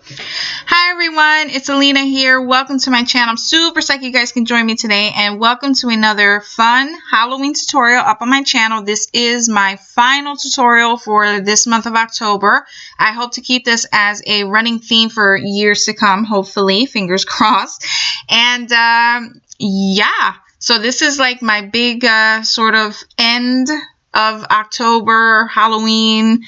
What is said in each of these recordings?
Hi everyone, it's Alina here. Welcome to my channel. I'm super psyched you guys can join me today, and welcome to another fun Halloween tutorial up on my channel. This is my final tutorial for this month of October. I hope to keep this as a running theme for years to come, hopefully, fingers crossed. And yeah, so this is like my big sort of end of October Halloween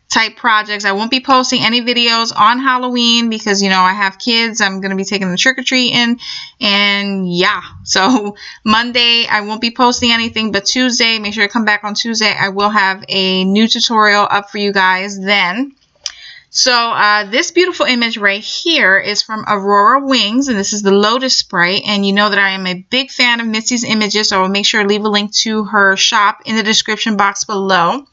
type projects. I won't be posting any videos on Halloween because, you know, I have kids. I'm going to be taking them trick-or-treating, and yeah, so Monday I won't be posting anything, but Tuesday, make sure to come back on Tuesday. I will have a new tutorial up for you guys then. So this beautiful image right here is from Aurora Wings, and this is the Lotus Sprite, and you know that I am a big fan of Missy's images, so I will make sure to leave a link to her shop in the description box below.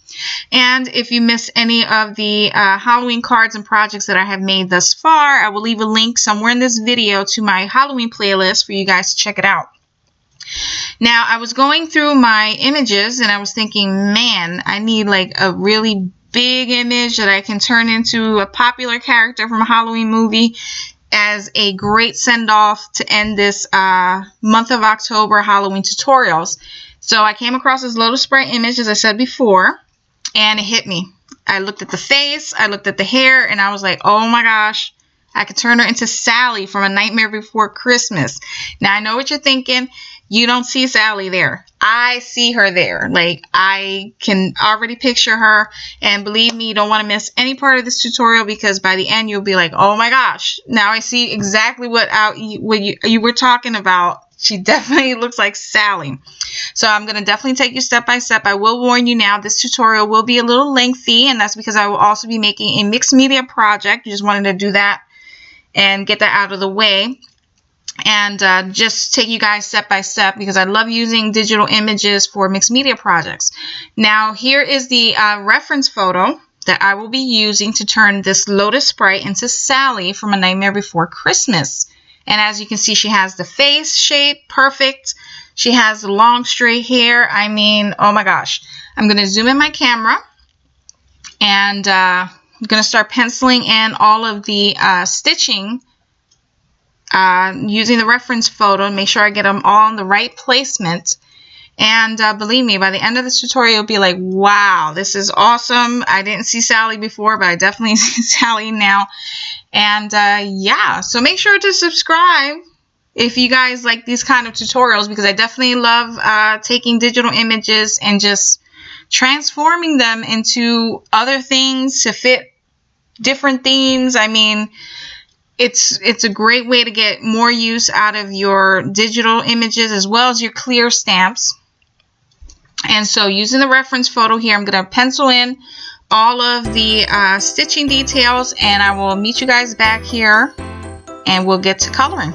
And if you missed any of the Halloween cards and projects that I have made thus far, I will leave a link somewhere in this video to my Halloween playlist for you guys to check it out. Now, I was going through my images and I was thinking, man, I need like a really big image that I can turn into a popular character from a Halloween movie as a great send-off to end this month of October Halloween tutorials. So I came across this Lotus Sprite image, as I said before, and it hit me. I looked at the face, I looked at the hair, and I was like, oh my gosh, I could turn her into Sally from A Nightmare Before Christmas. Now, I know what you're thinking. You don't see Sally there. I see her there. Like, I can already picture her, and believe me, you don't want to miss any part of this tutorial because by the end, you'll be like, oh my gosh, now I see exactly what you were talking about. She definitely looks like Sally. So I'm going to definitely take you step by step. I will warn you now, this tutorial will be a little lengthy, and that's because I will also be making a mixed media project. I just wanted to do that and get that out of the way. And just take you guys step by step because I love using digital images for mixed media projects. Now, here is the reference photo that I will be using to turn this Lotus Sprite into Sally from A Nightmare Before Christmas. And as you can see, she has the face shape perfect. She has the long straight hair. I mean, oh my gosh. I'm going to zoom in my camera, and I'm going to start penciling in all of the stitching using the reference photo and make sure I get them all in the right placement. And believe me, by the end of this tutorial, you'll be like, wow, this is awesome. I didn't see Sally before, but I definitely see Sally now. And yeah, so make sure to subscribe if you guys like these kind of tutorials, because I definitely love taking digital images and just transforming them into other things to fit different themes. I mean, it's a great way to get more use out of your digital images as well as your clear stamps. And so using the reference photo here, I'm going to pencil in all of the stitching details, and I will meet you guys back here and we'll get to coloring.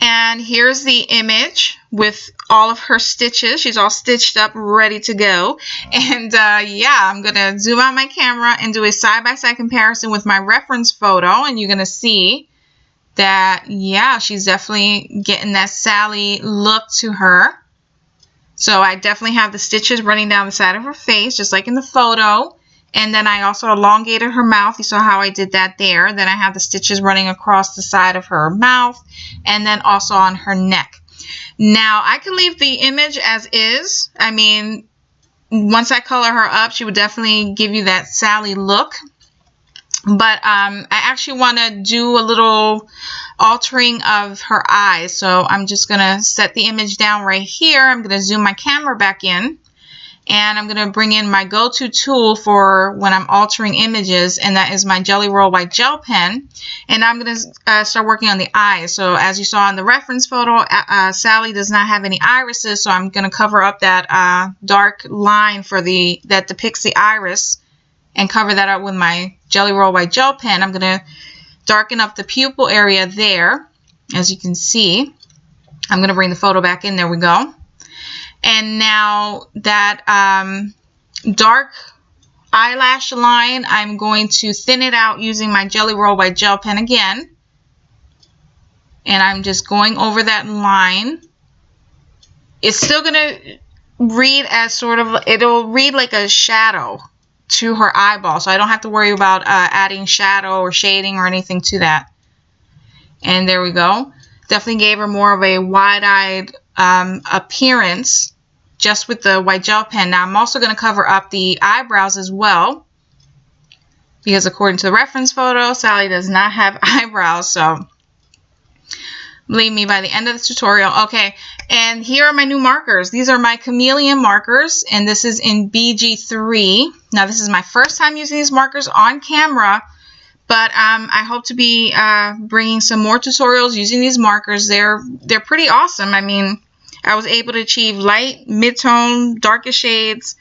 And here's the image with all of her stitches. She's all stitched up, ready to go. And yeah, I'm going to zoom out my camera and do a side-by-side comparison with my reference photo. And you're going to see that, yeah, she's definitely getting that Sally look to her. So I definitely have the stitches running down the side of her face, just like in the photo. And then I also elongated her mouth. You saw how I did that there. Then I have the stitches running across the side of her mouth and then also on her neck. Now, I can leave the image as is. I mean, once I color her up, she would definitely give you that Sally look. But I actually want to do a little altering of her eyes. So I'm just going to set the image down right here. I'm going to zoom my camera back in. And I'm going to bring in my go-to tool for when I'm altering images, and that is my Jelly Roll White Gel Pen. And I'm going to start working on the eyes. So as you saw in the reference photo, Sally does not have any irises, so I'm going to cover up that dark line for that depicts the iris and cover that up with my Jelly Roll White Gel Pen. I'm going to darken up the pupil area there, as you can see. I'm going to bring the photo back in. There we go. And now that dark eyelash line, I'm going to thin it out using my Jelly Roll White Gel Pen again. And I'm just going over that line. It's still going to read as sort of, it'll read like a shadow to her eyeball. So I don't have to worry about adding shadow or shading or anything to that. And there we go. Definitely gave her more of a wide-eyed appearance just with the white gel pen. Now I'm also going to cover up the eyebrows as well, because according to the reference photo, Sally does not have eyebrows. So believe me, by the end of the tutorial. Okay, and here are my new markers. These are my Chameleon markers, and this is in BG3. Now this is my first time using these markers on camera, but I hope to be bringing some more tutorials using these markers. They're pretty awesome. I mean, I was able to achieve light, mid-tone, darkest shades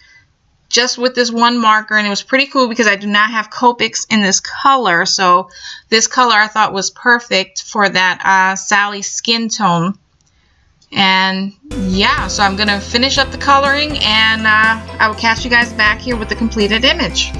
just with this one marker, and it was pretty cool because I do not have Copics in this color. So this color I thought was perfect for that Sally skin tone. And yeah, so I'm going to finish up the coloring, and I will catch you guys back here with the completed image.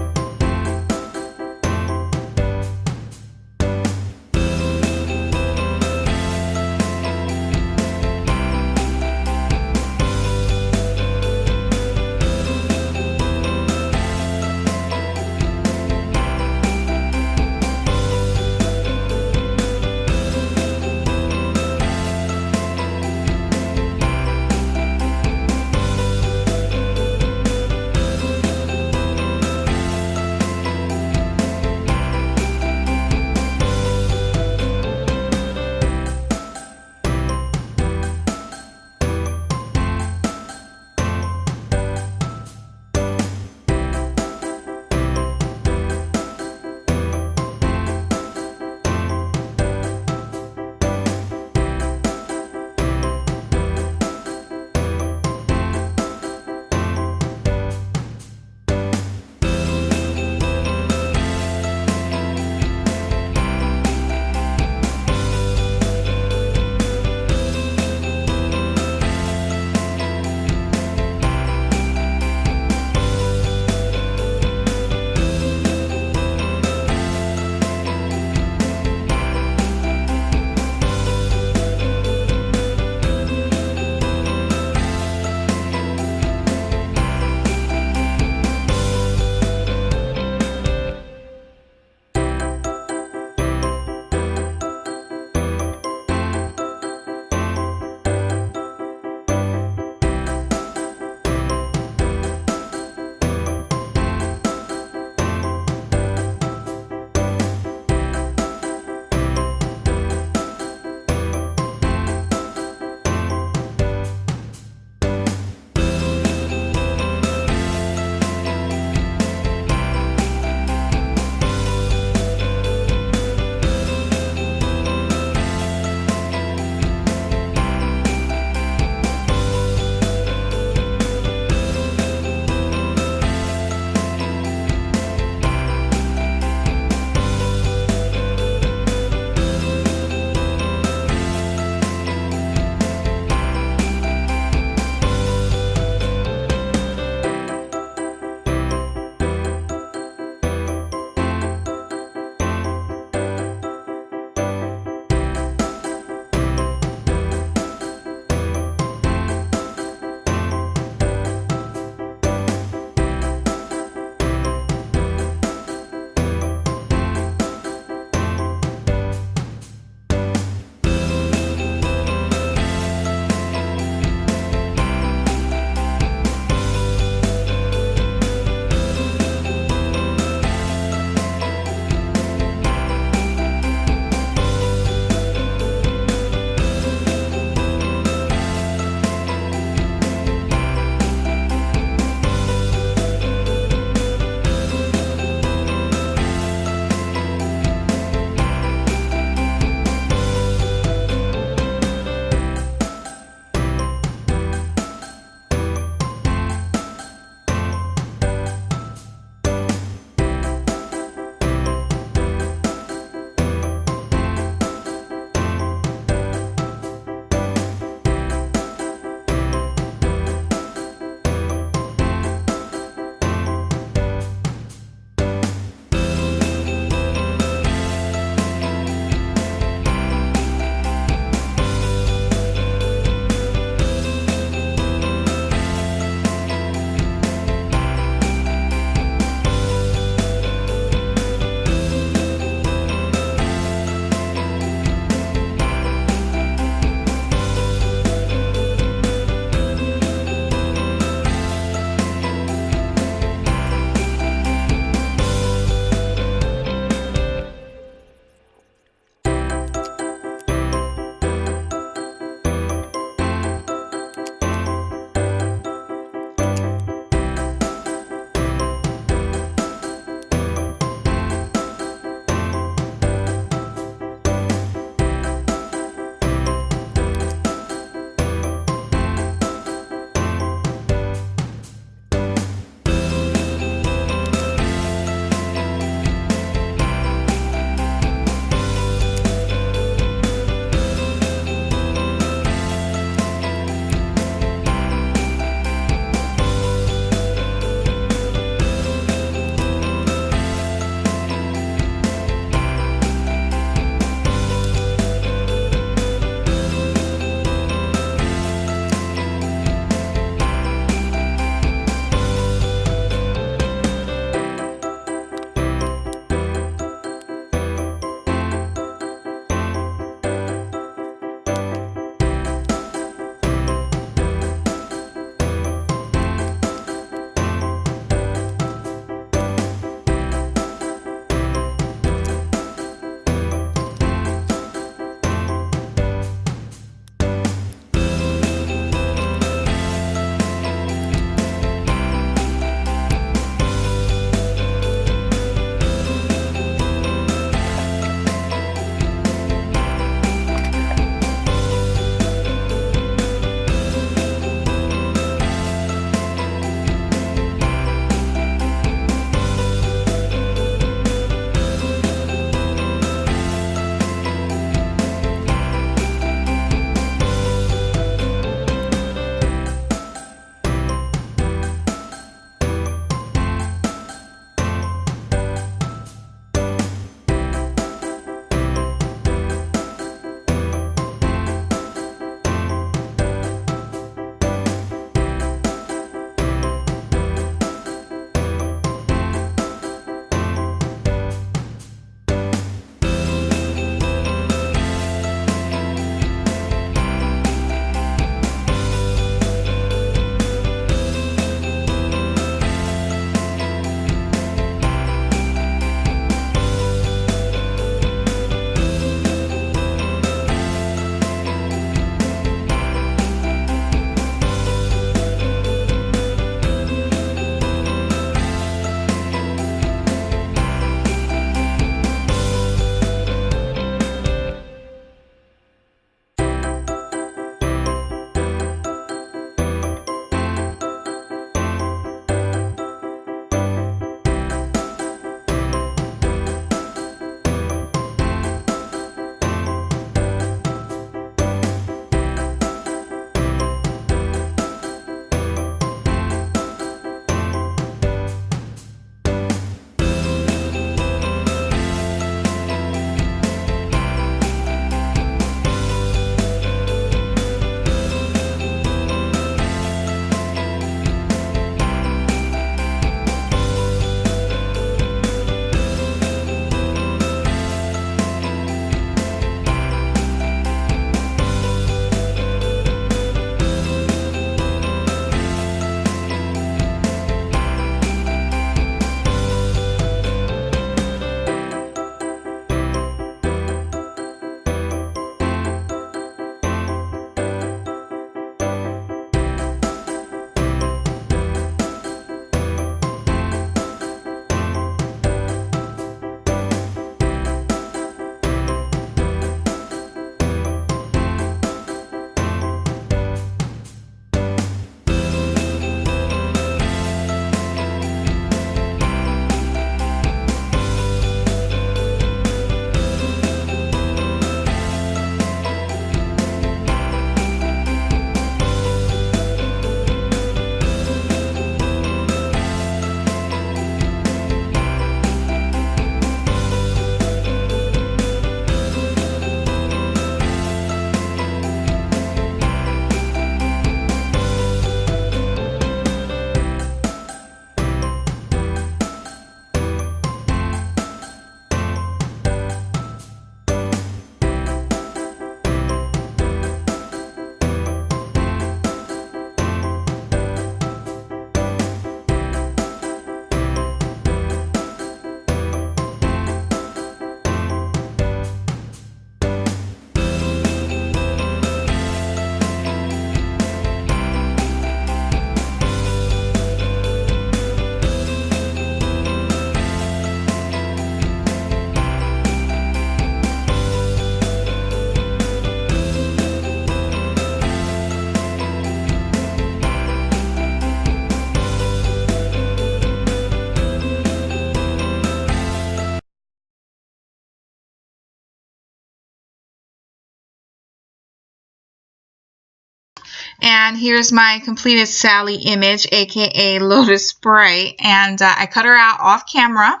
And here's my completed Sally image, aka Lotus Sprite, and I cut her out off camera.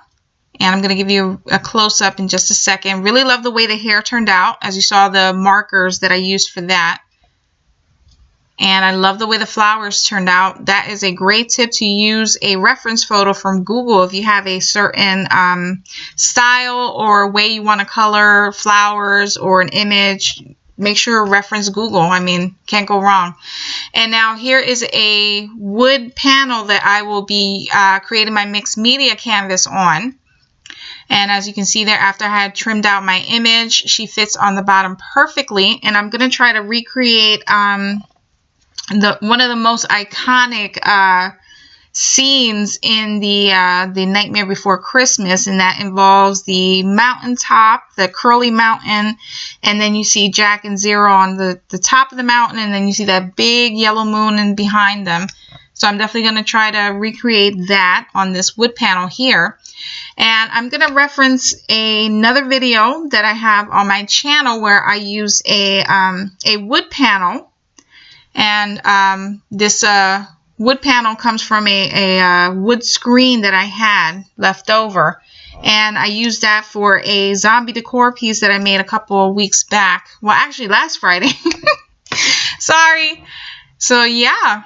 And I'm going to give you a close-up in just a second. Really love the way the hair turned out, as you saw the markers that I used for that. And I love the way the flowers turned out. That is a great tip, to use a reference photo from Google if you have a certain style or way you want to color flowers or an image. Make sure to reference Google. I mean, can't go wrong. And now here is a wood panel that I will be creating my mixed media canvas on. And as you can see there, after I had trimmed out my image, she fits on the bottom perfectly. And I'm going to try to recreate one of the most iconic scenes in the Nightmare Before Christmas, and that involves the mountaintop, the curly mountain, and then you see Jack and Zero on the top of the mountain, and then you see that big yellow moon in behind them. So I'm definitely going to try to recreate that on this wood panel here. And I'm going to reference another video that I have on my channel where I use a wood panel. And this wood panel comes from a wood screen that I had left over. And I used that for a zombie decor piece that I made a couple of weeks back. Well, actually last Friday. Sorry. So yeah.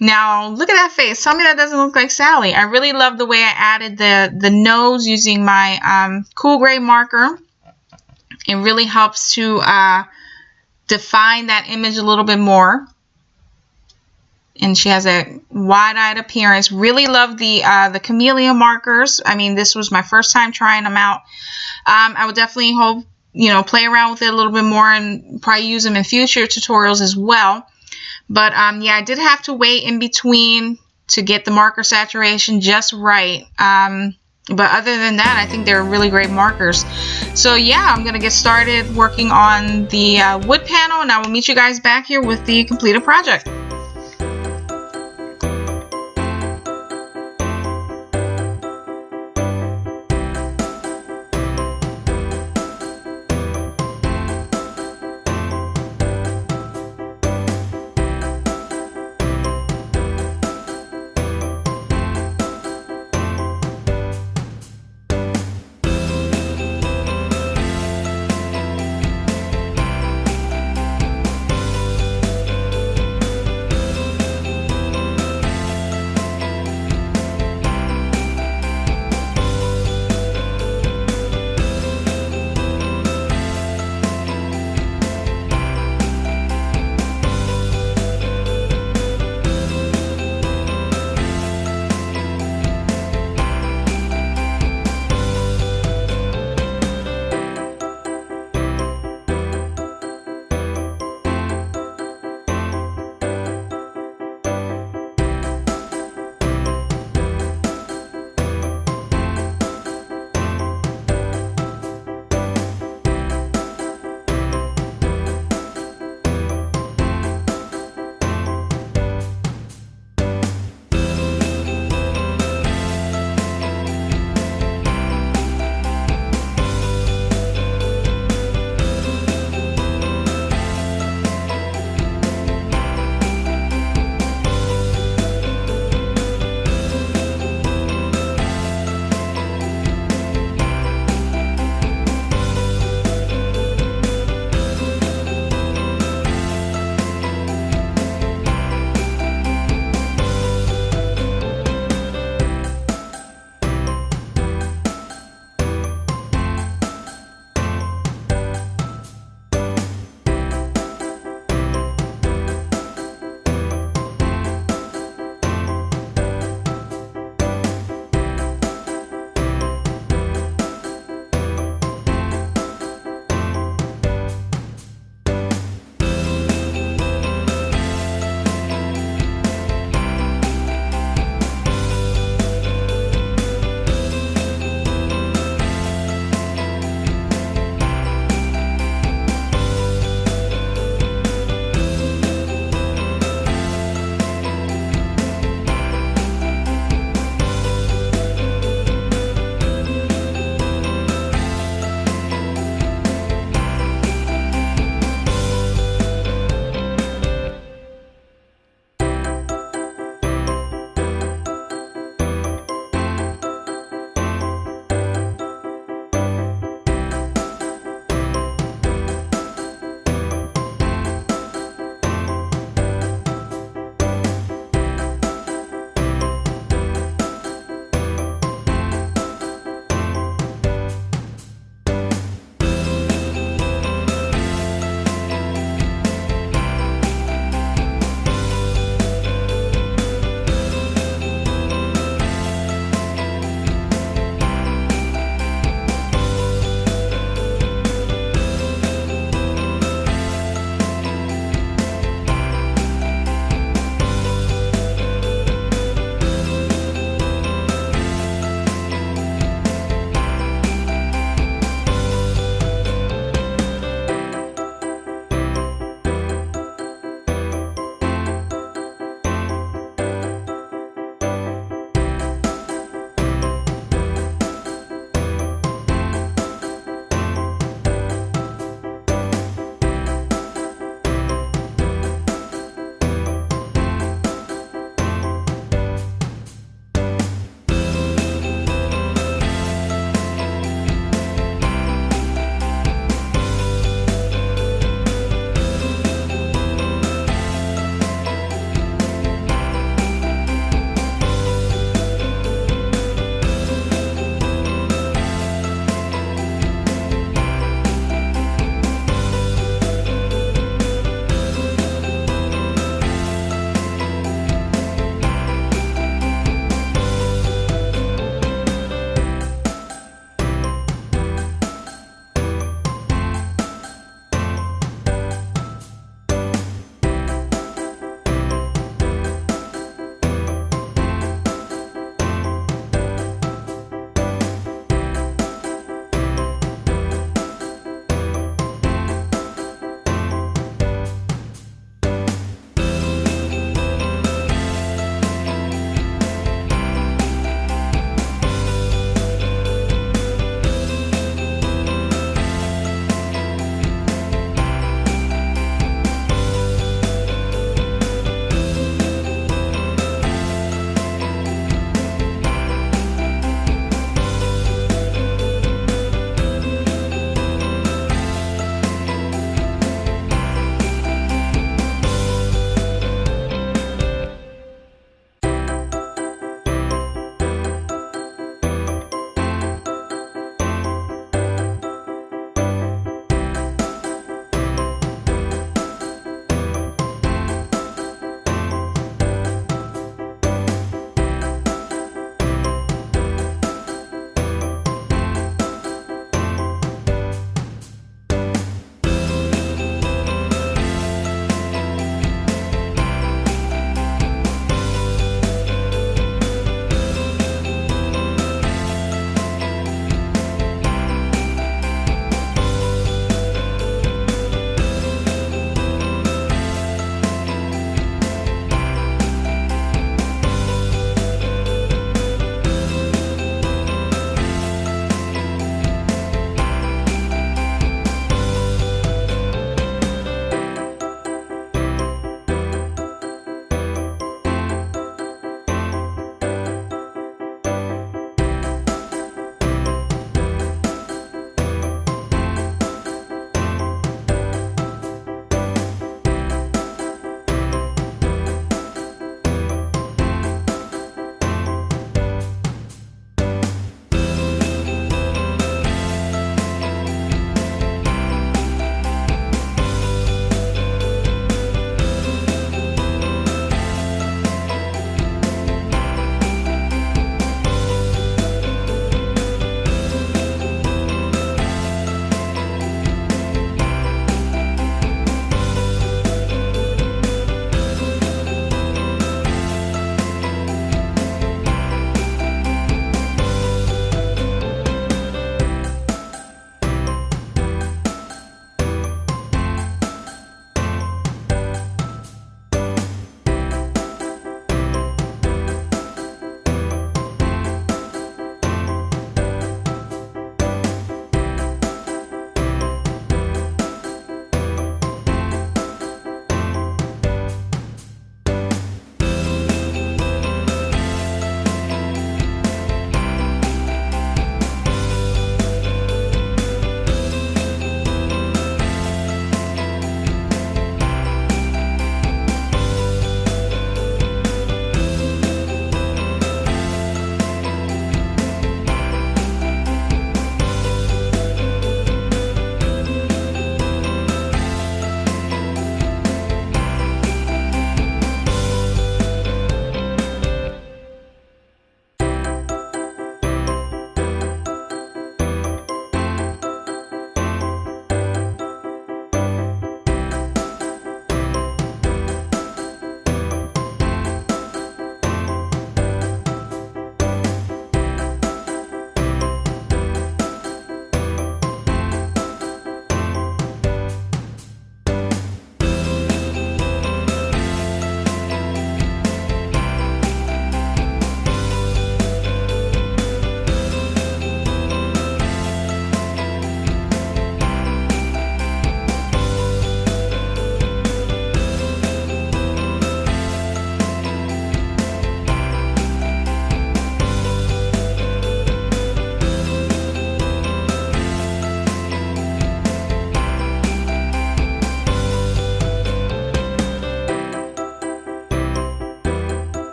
Now, look at that face. Tell me that doesn't look like Sally. I really love the way I added the nose using my cool gray marker. It really helps to define that image a little bit more. And she has a wide-eyed appearance. Really love the Chameleon markers. I mean, this was my first time trying them out. I would definitely hope, play around with it a little bit more and probably use them in future tutorials as well. But yeah, I did have to wait in between to get the marker saturation just right. But other than that, I think they're really great markers. So yeah, I'm going to get started working on the wood panel, and I will meet you guys back here with the completed project.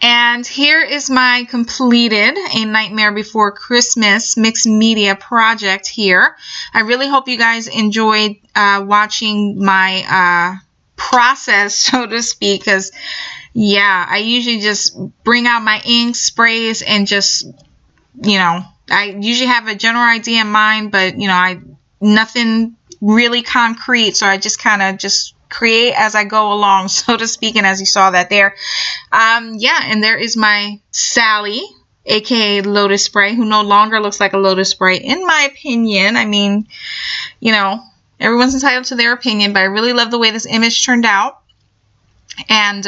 And here is my completed A Nightmare Before Christmas mixed media project here. I really hope you guys enjoyed watching my process, so to speak, because yeah, I usually just bring out my ink, sprays, and just, you know, I usually have a general idea in mind, but, you know, nothing really concrete, so I just kind of just create as I go along, so to speak, and as you saw that there. Yeah, and there is my Sally, aka Lotus Sprite, who no longer looks like a Lotus Sprite, in my opinion. I mean, you know, everyone's entitled to their opinion, but I really love the way this image turned out. And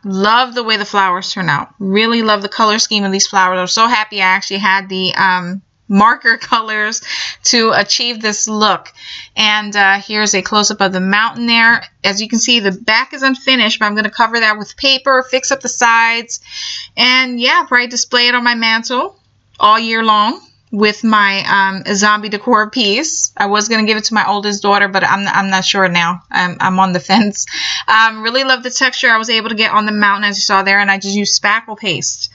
love the way the flowers turn out. Really love the color scheme of these flowers. I'm so happy I actually had the marker colors to achieve this look. And here's a close-up of the mountain there. As you can see, the back is unfinished, but I'm going to cover that with paper, fix up the sides, and yeah, probably display it on my mantle all year long with my zombie decor piece. I was going to give it to my oldest daughter, but I'm not sure now. I'm on the fence. Really love the texture I was able to get on the mountain, as you saw there, and I just used spackle paste.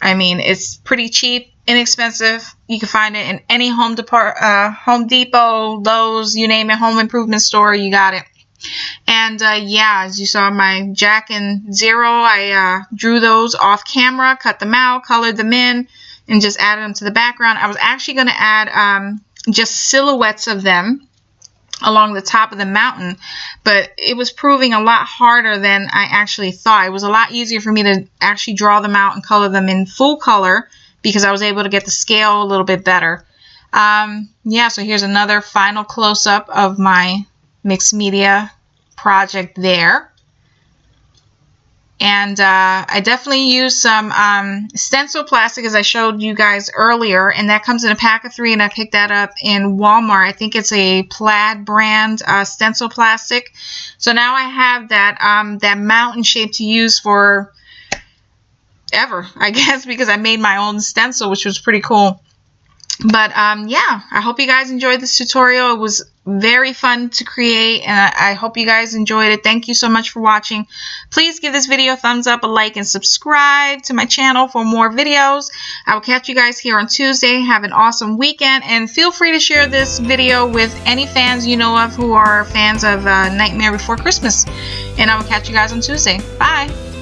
I mean, it's pretty cheap, inexpensive. You can find it in any Home Depot, Lowe's, you name it, home improvement store, you got it. And yeah, as you saw my Jack and Zero, I drew those off camera, cut them out, colored them in, and just added them to the background. I was actually going to add just silhouettes of them along the top of the mountain, but it was proving a lot harder than I actually thought. It was a lot easier for me to actually draw them out and color them in full color because I was able to get the scale a little bit better. Yeah, so here's another final close-up of my mixed media project there. And I definitely used some stencil plastic, as I showed you guys earlier, and that comes in a pack of 3, and I picked that up in Walmart. I think it's a Plaid brand stencil plastic. So now I have that that mountain shape to use for ever, I guess, because I made my own stencil, which was pretty cool. But yeah, I hope you guys enjoyed this tutorial. It was very fun to create, and I hope you guys enjoyed it. Thank you so much for watching. Please give this video a thumbs up, a like, and subscribe to my channel for more videos. I will catch you guys here on Tuesday. Have an awesome weekend, and feel free to share this video with any fans you know of who are fans of Nightmare Before Christmas. And I will catch you guys on Tuesday. Bye!